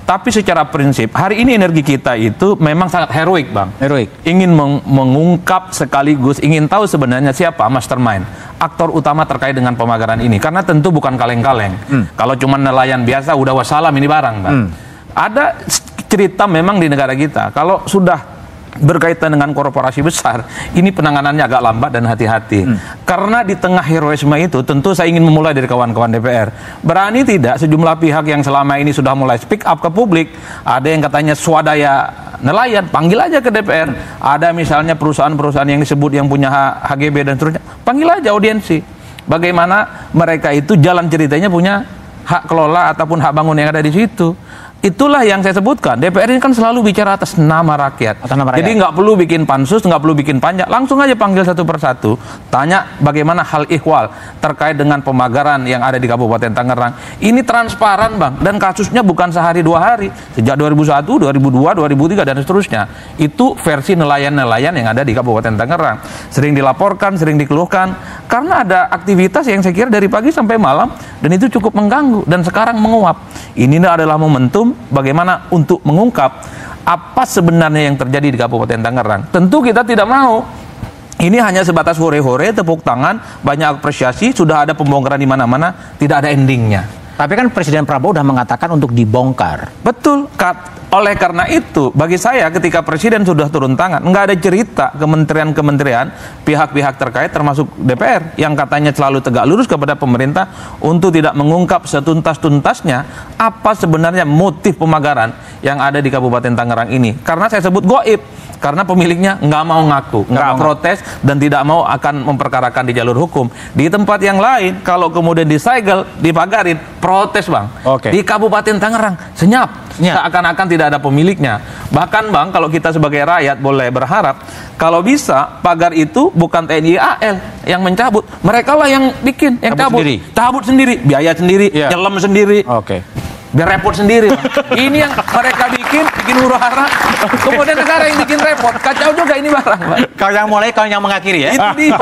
Tapi secara prinsip, hari ini energi kita itu memang sangat heroik, Bang. Heroik. Ingin mengungkap sekaligus, ingin tahu sebenarnya siapa mastermind, aktor utama terkait dengan pemagaran ini. Karena tentu bukan kaleng-kaleng. Kalau cuma nelayan biasa, udah wassalam ini barang, Bang. Ada cerita memang di negara kita, kalau sudah berkaitan dengan korporasi besar, ini penanganannya agak lambat dan hati-hati. Karena di tengah heroisme itu, tentu saya ingin memulai dari kawan-kawan DPR. Berani tidak sejumlah pihak yang selama ini sudah mulai speak up ke publik, ada yang katanya swadaya nelayan, panggil aja ke DPR. Ada misalnya perusahaan-perusahaan yang disebut yang punya HGB dan seterusnya, panggil aja audiensi. Bagaimana mereka itu jalan ceritanya punya hak kelola ataupun hak bangun yang ada di situ. Itulah yang saya sebutkan. DPR ini kan selalu bicara atas nama rakyat. Jadi nggak perlu bikin pansus, nggak perlu bikin panja. Langsung aja panggil satu persatu. Tanya bagaimana hal ihwal terkait dengan pemagaran yang ada di Kabupaten Tangerang. Ini transparan, Bang. Dan kasusnya bukan sehari dua hari. Sejak 2001, 2002, 2003, dan seterusnya. Itu versi nelayan-nelayan yang ada di Kabupaten Tangerang. Sering dilaporkan, sering dikeluhkan. Karena ada aktivitas yang saya kira dari pagi sampai malam. Dan itu cukup mengganggu. Dan sekarang menguap. Ini adalah momentum bagaimana untuk mengungkap apa sebenarnya yang terjadi di Kabupaten Tangerang. Tentu kita tidak mau ini hanya sebatas hore-hore, tepuk tangan, banyak apresiasi, sudah ada pembongkaran di mana-mana, tidak ada endingnya. Tapi kan Presiden Prabowo sudah mengatakan untuk dibongkar. Betul. Oleh karena itu, bagi saya ketika Presiden sudah turun tangan, nggak ada cerita kementerian-kementerian, pihak-pihak terkait termasuk DPR yang katanya selalu tegak lurus kepada pemerintah untuk tidak mengungkap setuntas-tuntasnya apa sebenarnya motif pemagaran yang ada di Kabupaten Tangerang ini. Karena saya sebut goib. Karena pemiliknya nggak mau ngaku, nggak protes, dan tidak mau akan memperkarakan di jalur hukum. Di tempat yang lain, kalau kemudian disegel, dipagarin, protes, Bang. Di Kabupaten Tangerang, senyap. Seakan-akan tidak ada pemiliknya. Bahkan, Bang, kalau kita sebagai rakyat boleh berharap, kalau bisa, pagar itu bukan TNI AL yang mencabut. Mereka lah yang bikin, yang cabut. Cabut sendiri, biaya sendiri, nyelam sendiri. Biar repot sendiri. Ini yang mereka bikin huru-hara. Kemudian negara yang bikin repot. Kacau juga ini barang, Bang. Kau yang mulai, kau yang mengakhiri ya. Itu dia.